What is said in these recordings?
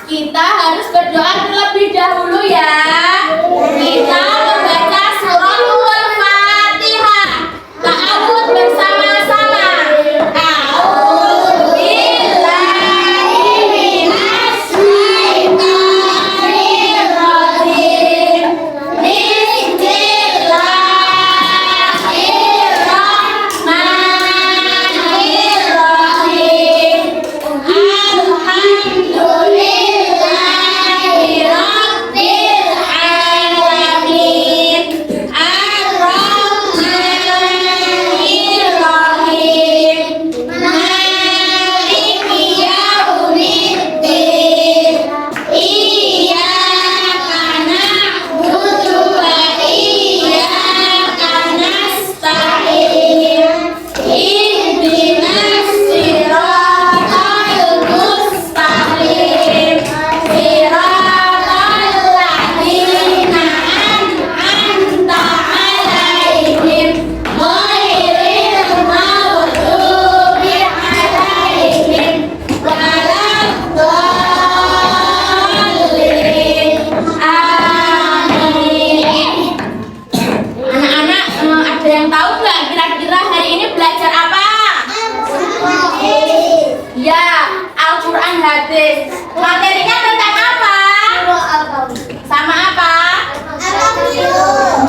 Kita harus berdoa terlebih dahulu ya. Kita membaca surahul Fatihah. Ta'awudz bersama-sama. A'udzu billahi minasy syaithanir rajim. Bismillahirrahmanirrahim. Hadis. Materinya tentang apa? Sama apa?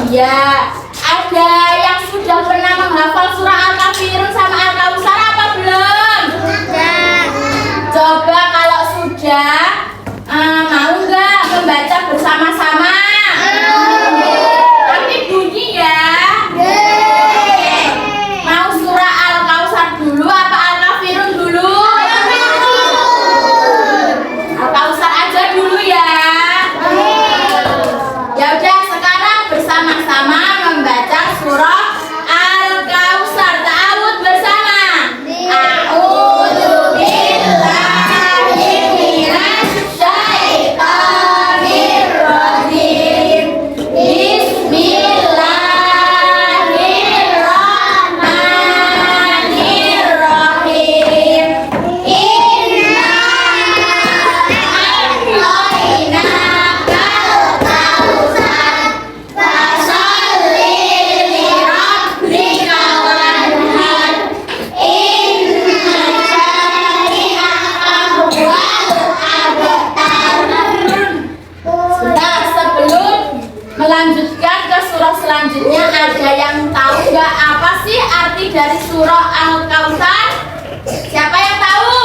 Ya, ada yang sudah pernah menghafal surah Al-Kafirun sama Al-Kausar apa belum? Coba kalau sudah, mau nggak membaca bersama-sama? Tapi bunyi ya. Mau surah Al-Kausar dulu apa Al-Kafirun dulu? Al-Kausar aja dulu ya. Ya udah, sekarang bersama-sama membaca surah Al-Kausar. Ta'awudz bersama. A'udzu billahi minasy syaithanir rajim. Bismillahirrahmanirrahim. Melanjutkan ke surah selanjutnya, ada yang tahu nggak apa sih arti dari surah Al-Kausar? Siapa yang tahu?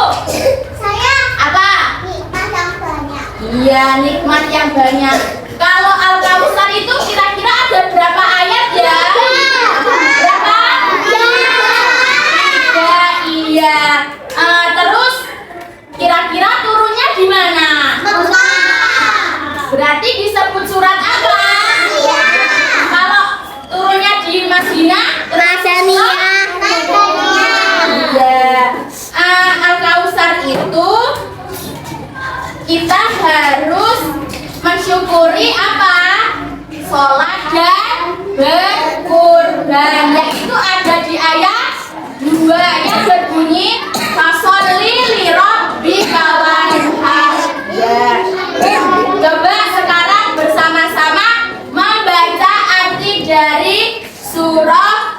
Saya. Apa? Nikmat yang banyak. Iya, nikmat yang banyak. Kalau Al-Kausar itu kira-kira ada berapa ayat ya? Berapa? Tiga, iya. Terus kira-kira turunnya di mana? Berarti disebut surat apa? Kalau turunnya di Madinah, Madaniyah. ya. Al-Kausar itu kita harus mensyukuri apa? Sholat dan berkurban. Yaitu ada di ayat 2 yang berbunyi fasholli li rabbika wanhar. Ya. Coba sekarang bersama-sama membaca arti dari surah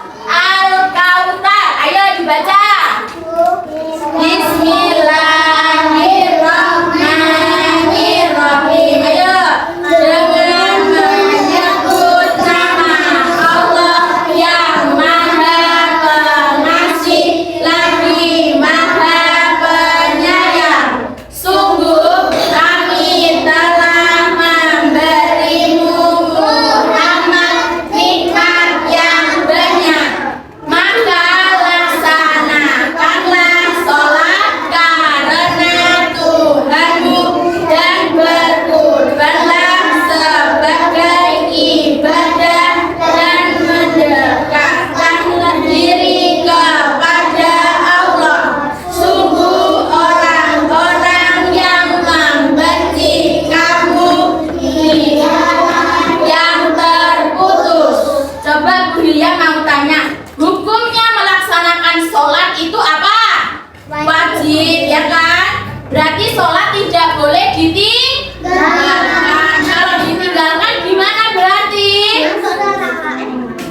ya kan? Berarti sholat tidak boleh ditinggalkan. Kalau ditinggalkan gimana berarti?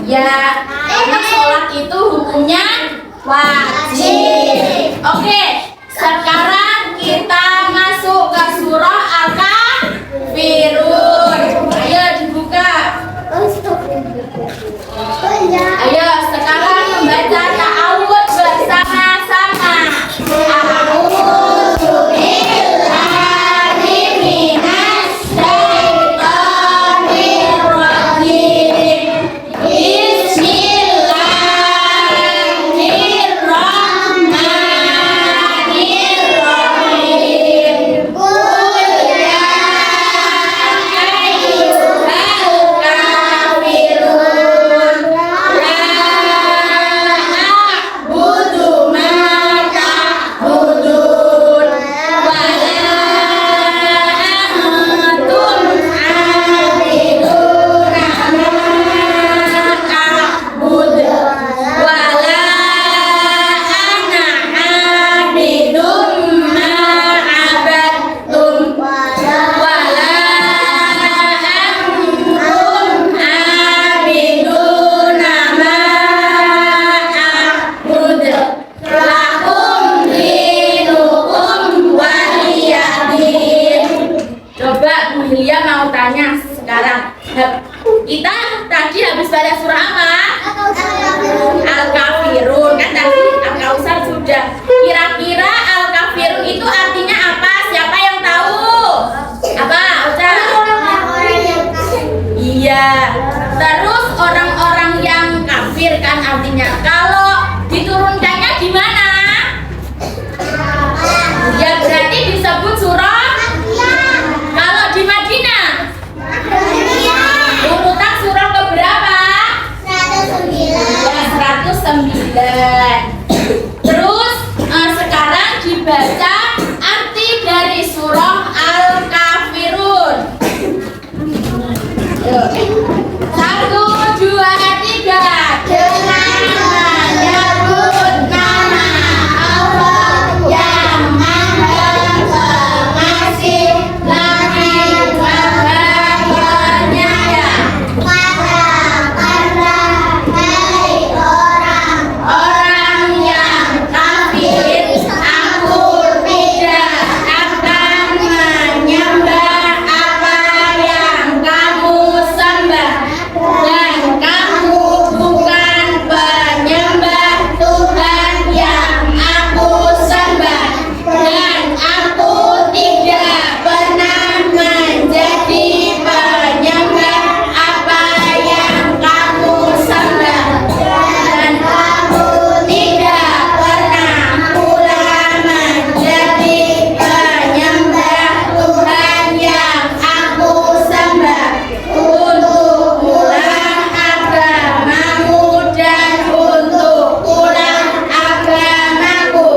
Ya, karena sholat itu hukumnya wajib. Oke, sekarang kita masuk ke surah Al-Kafirun. Ayo dibuka. Ayo sekarang membaca ta'awudz bersama-sama. A'udzu billahi minasyaitonir rajim. Bismillahirrahmanirrahim. Qul ya ayyuhal kafirun la a'budu ma ta'budun wa la antum 'abiduna ma a'budu wa la ana 'abidun ma 'abadtum wa la antum 'abiduna ma a'budu lakum dinukum waliyadin. Coba Bu Hilya mau tanya sekarang. Kita tadi habis baca surah apa? Al-Kafirun. Kan tadi Al-Kausar sudah. Kira-kira Al-Kafirun itu artinya apa? Siapa yang tahu? Apa? Ucap. Iya. Terus orang-orang yang kafir kan artinya. Kalau diturunkannya di mana? Ya berarti disebut surah. Kalau di Madinah, urutan surah keberapa? 109. Terus sekarang dibaca arti dari surah Al-Kafirun. Yuk. 1, 2, 3. Dengan menyebut nama Allah yang Maha Pengasih lagi Maha Penyayang. Orang yang kafir, aku tidak akan menyembah apa yang kamu sembah, dan kamu bukan penyembah Tuhan yang aku sembah, dan aku tidak pernah menjadi penyembah apa yang kamu sembah, dan kamu tidak pernah pula menjadi penyembah Tuhan yang aku sembah, untuk pulang agamamu dan untuk pulang agamaku.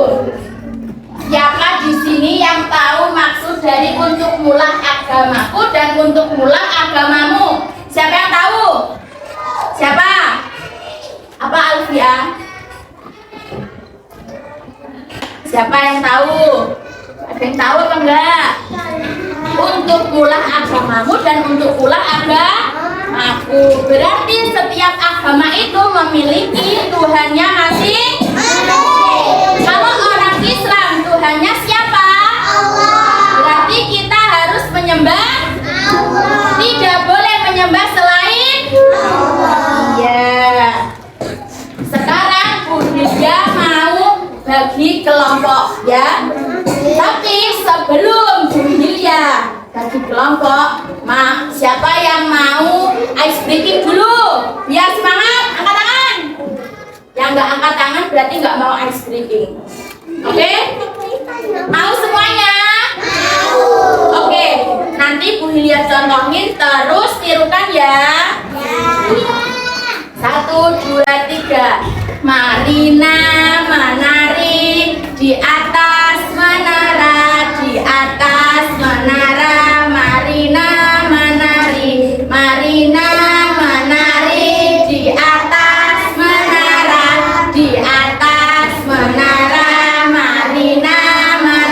Siapa di sini yang tahu maksud dari untuk mulah agamaku dan untuk mulah agamamu? Siapa yang tahu? Siapa? Apa Alfia? Siapa yang tahu? Ada yang tahu apa enggak? Untuk mulah agamamu dan untuk mulah agamaku. Berarti setiap agama itu memiliki Tuhannya masing-masing. Kalau orang Islam Tuhannya siapa? Berarti kita harus menyembah tidak boleh menyembah selain Iya. Sekarang Bu Hilya mau bagi kelompok ya. Tapi sebelum Bu Hilya bagi kelompok, siapa yang mau ice breaking dulu? Biar semangat, angkat tangan. Yang nggak angkat tangan berarti nggak mau ice breaking. Oke? Mau semuanya? Oke, nanti Bu Hilya contohin terus tirukan ya. 1, 2, 3. Marina menari di atas menara, di atas menara. Marina menari, Marina menari di atas menara, di atas menara. Marina menari.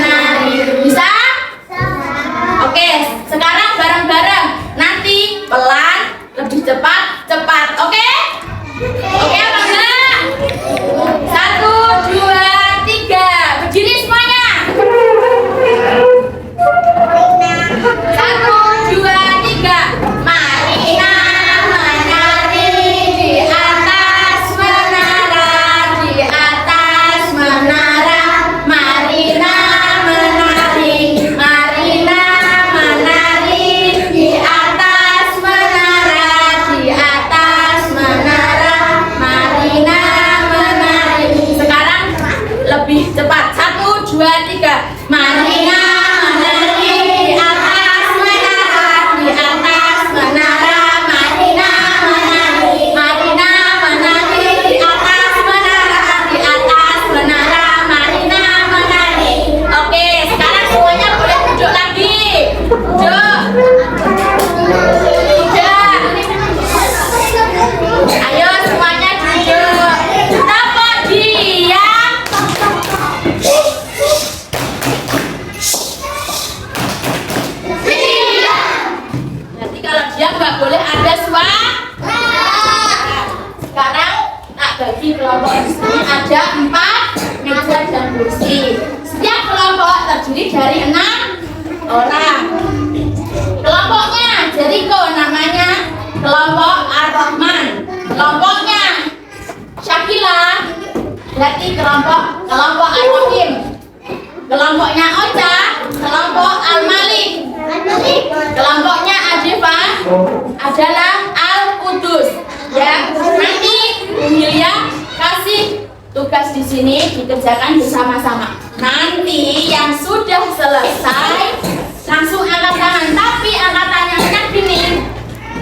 Berarti kelompok Al-Rahim. Kelompoknya Ocha, kelompok Al-Malik. Kelompoknya Adifa adalah Al-Qudus. Ya, nanti Yulia kasih tugas di sini dikerjakan bersama-sama. Nanti yang sudah selesai langsung angkat tangan. Tapi angkat tangannya gini,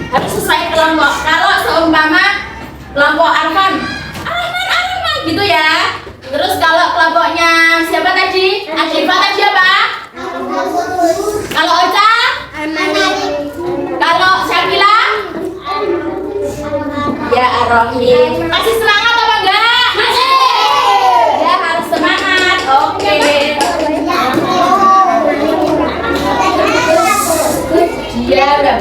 harus sesuai kelompok. Kalau seumpama kelompok Arfan gitu ya. Terus kalau kelompoknya siapa tadi? Adifa tadi apa? Kalau Ocha? Kalau Syakila? Ya Ar-Rahim. Masih semangat apa enggak? Masih. Ya harus semangat. Oke. Dia udah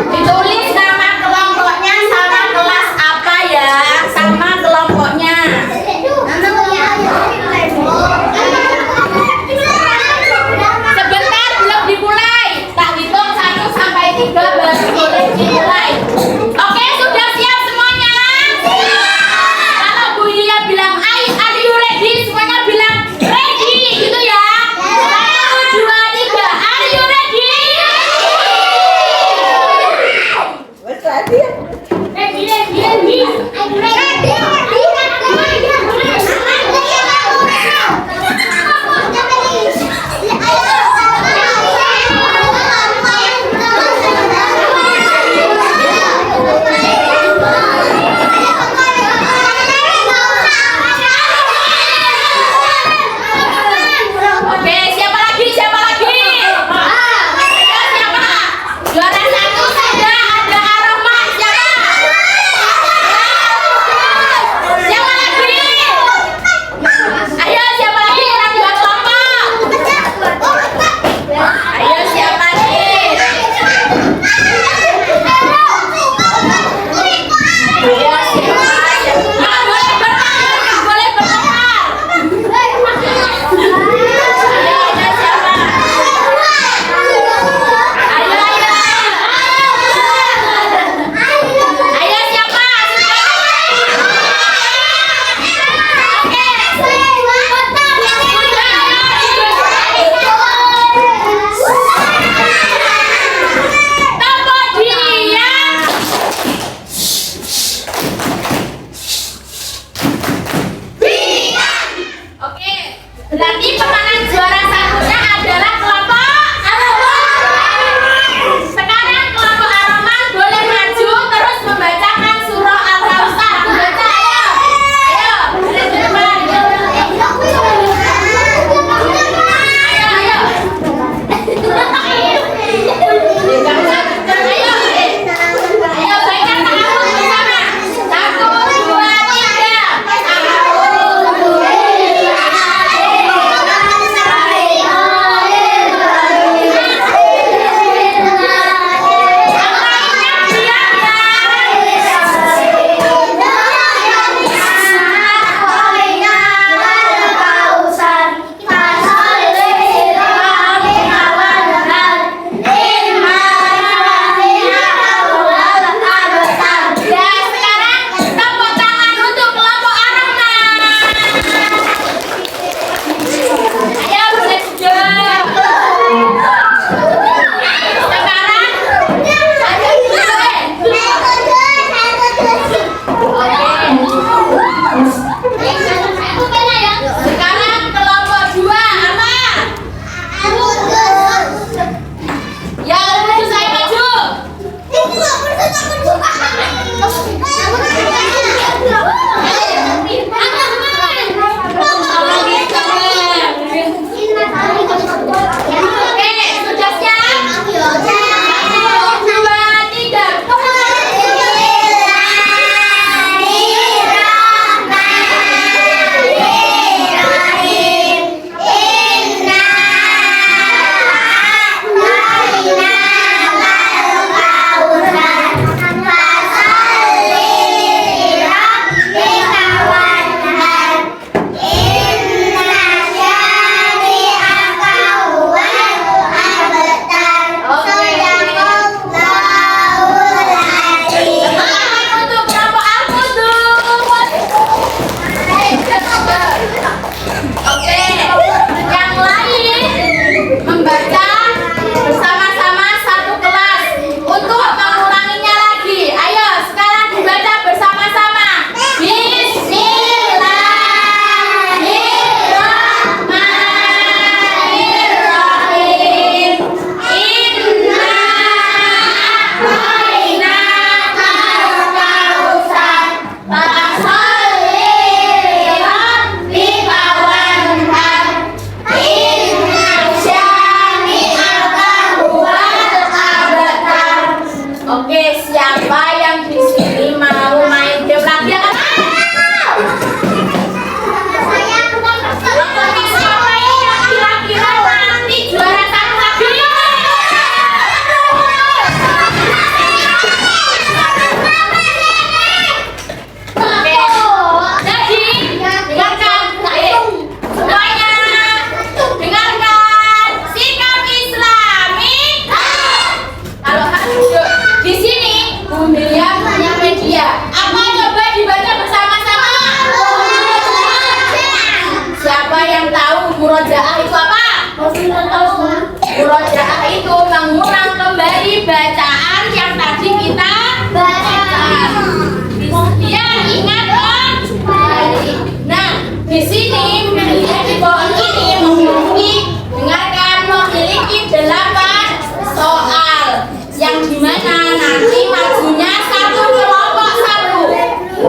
ditulis nama kelompoknya sama kelas apa ya, sama kelompoknya. Sebentar belum dimulai, tak hitung 1 sampai 3 baru boleh dimulai. Oke, sudah siap semuanya? Kalau Bu Yulia bilang are you ready, semuanya bilang ready gitu ya. 1, 2, 3, are you ready? bacaan yang tadi kita baca. Kemudian ingat dong. Nah, di sini melihat di bawah ini dengarkan memiliki 8 soal yang dimana nanti majunya satu kelompok satu.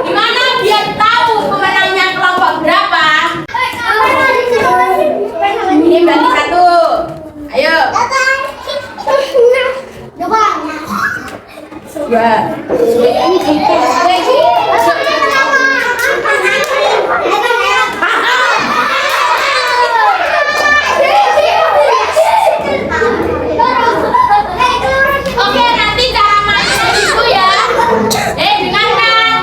Gimana biar tahu pemenangnya kelompok berapa? Ini berarti 1. Ayo. 2. Oke, nanti cara mainnya itu ya. Dengarkan.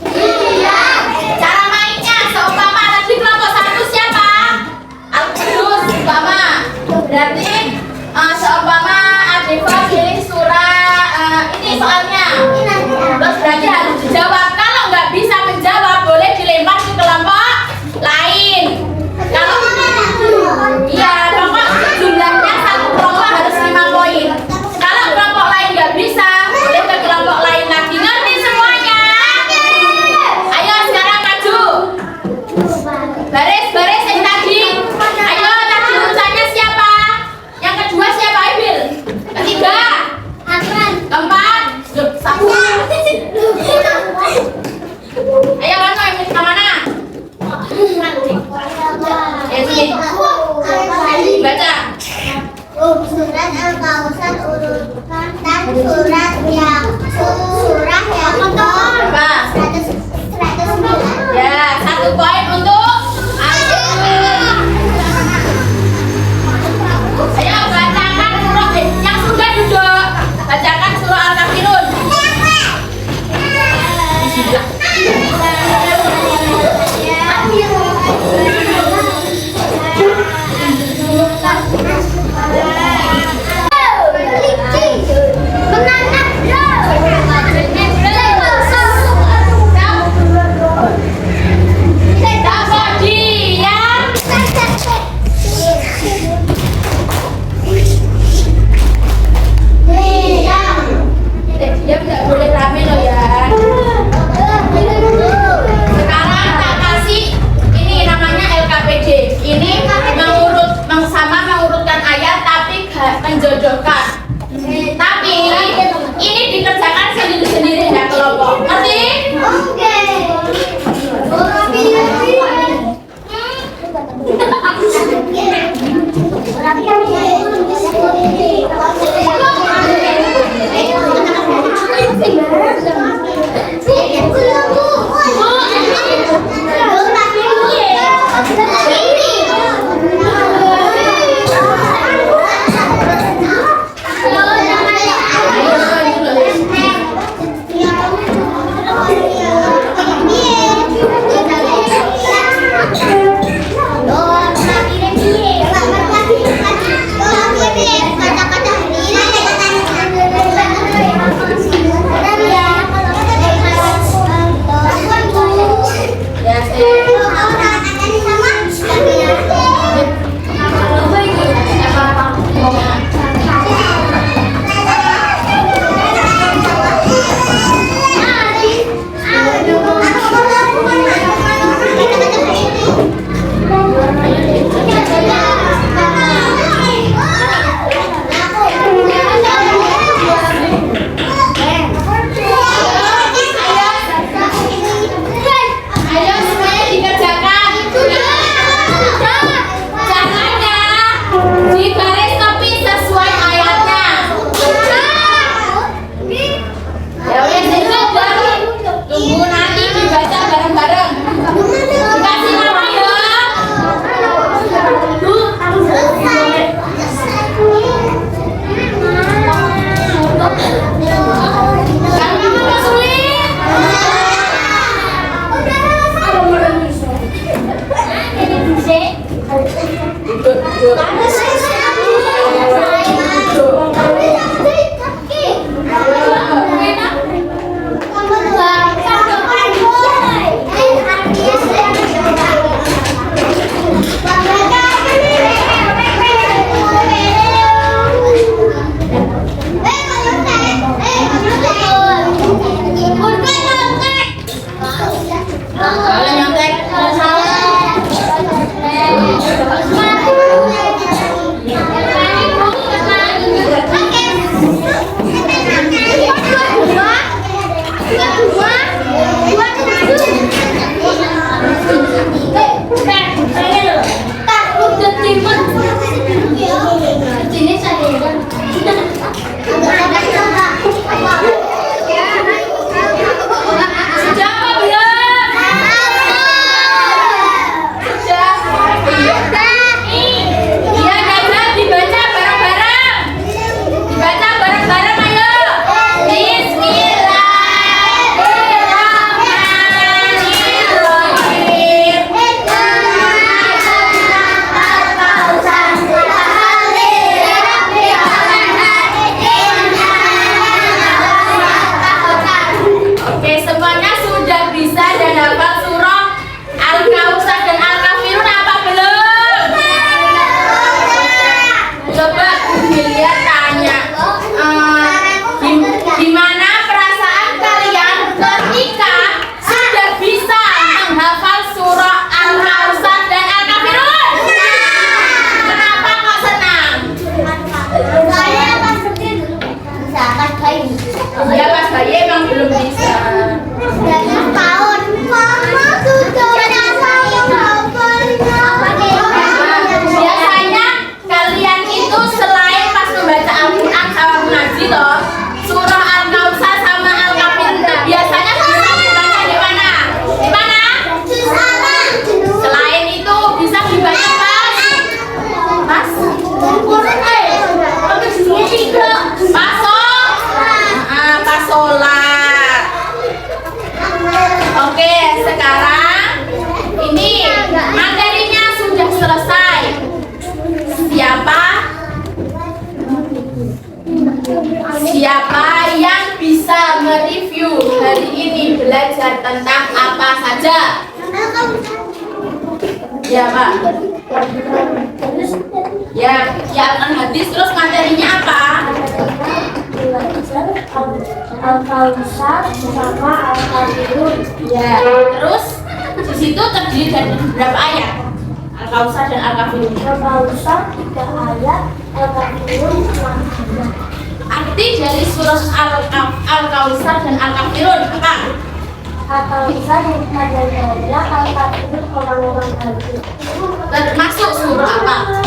Kemudian cara mainnya seumpama tadi kelompok 1 siapa? Al-Qudus umpama. Berarti seumpama Adifa pilih surah ini soalnya. Terus berarti harus dijawab. Kalau nggak bisa menjawab boleh dilempar ke kelompok lain. Kalau iya, pokok jumlahnya satu kelompok harus 5 poin. Kalau kelompok lain nggak bisa, boleh ke kelompok lain lagi. Ngerti semuanya? Ayo sekarang maju. Baris yang tadi. Ayo tadi urusannya siapa? Yang kedua siapa, Ibil? Ketiga. Keempat. Satu. Ayo mana yang ke mana? Sini. Baca. Surat Al-Kausar urutan dan surah yang Berapa? 109. Ya, 1 poin untuk Al-Qudus. Ayo bacakan surah yang sudah duduk. Bacakan surah Al-Kafirun. Boleh nyontek. Sudah apa belum? Sudah. Iya, Gaza dibaca bareng-bareng. Dibaca bareng-bareng, ayo. Bismillahirrahmanirrahim. Oke, semuanya sudah bisa dan hafal surah Al-Kautsar dan Al-Kafirun apa belum? Coba Julia tanya, gimana perasaan kalian ketika sudah bisa menghafal surah Al-Kautsar dan Al-Kafirun? Kenapa kok senang? Ya pas bayi emang belum bisa. Biasanya kalian itu selain pas membaca Al-Quran sama mengaji toh, surah Al-Kautsar sama Al-Kafirun biasanya bisa dibaca di mana? Di mana? Selain itu bisa dibaca pas pas sholat. Oke, sekarang ini materinya sudah selesai. Siapa yang bisa mereview hari ini belajar tentang apa saja? Ya, Pak. Ya akan hadis, terus materinya apa? Al-Kautsar sama Al-Kafirun. Ya, terus di situ terdiri dari berapa ayat? Al-Kautsar dan Al-Kafirun. Al-Kautsar 3 ayat, Al-Kafirun 6 ayat. Arti dari surah Al-Kautsar dan Al-Kafirun apa? Al-Kautsar hikmah dan mulia, Al-Kafirun orang-orang kafir. Termasuk surah apa?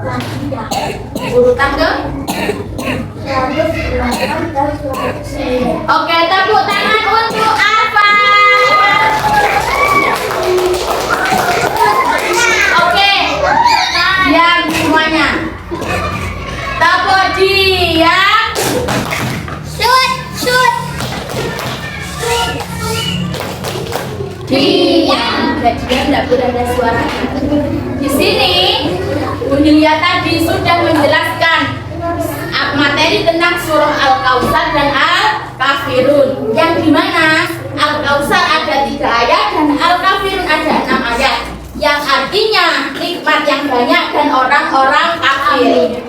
Makidah. Urutan ke? 108 dan 109. Oke, tepuk tangan untuk apa? Oke, diam semuanya. Tepuk diam. Shoot. Diam. Diam, tidak boleh ada suara. Di sini, Bu Hilya tadi sudah menjelaskan materi tentang surah Al-Kautsar dan Al-Kafirun, yang dimana Al-Kautsar ada 3 ayat dan Al-Kafirun ada 6 ayat, yang artinya nikmat yang banyak dan orang-orang kafir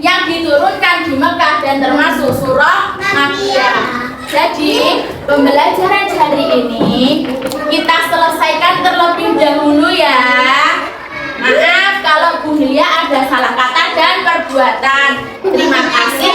yang diturunkan di Mekah dan termasuk surah Makkiyah. Jadi pembelajaran hari ini kita selesaikan terlebih dahulu ya. Maaf kalau Bu Hilya ada salah kata dan perbuatan. Terima kasih.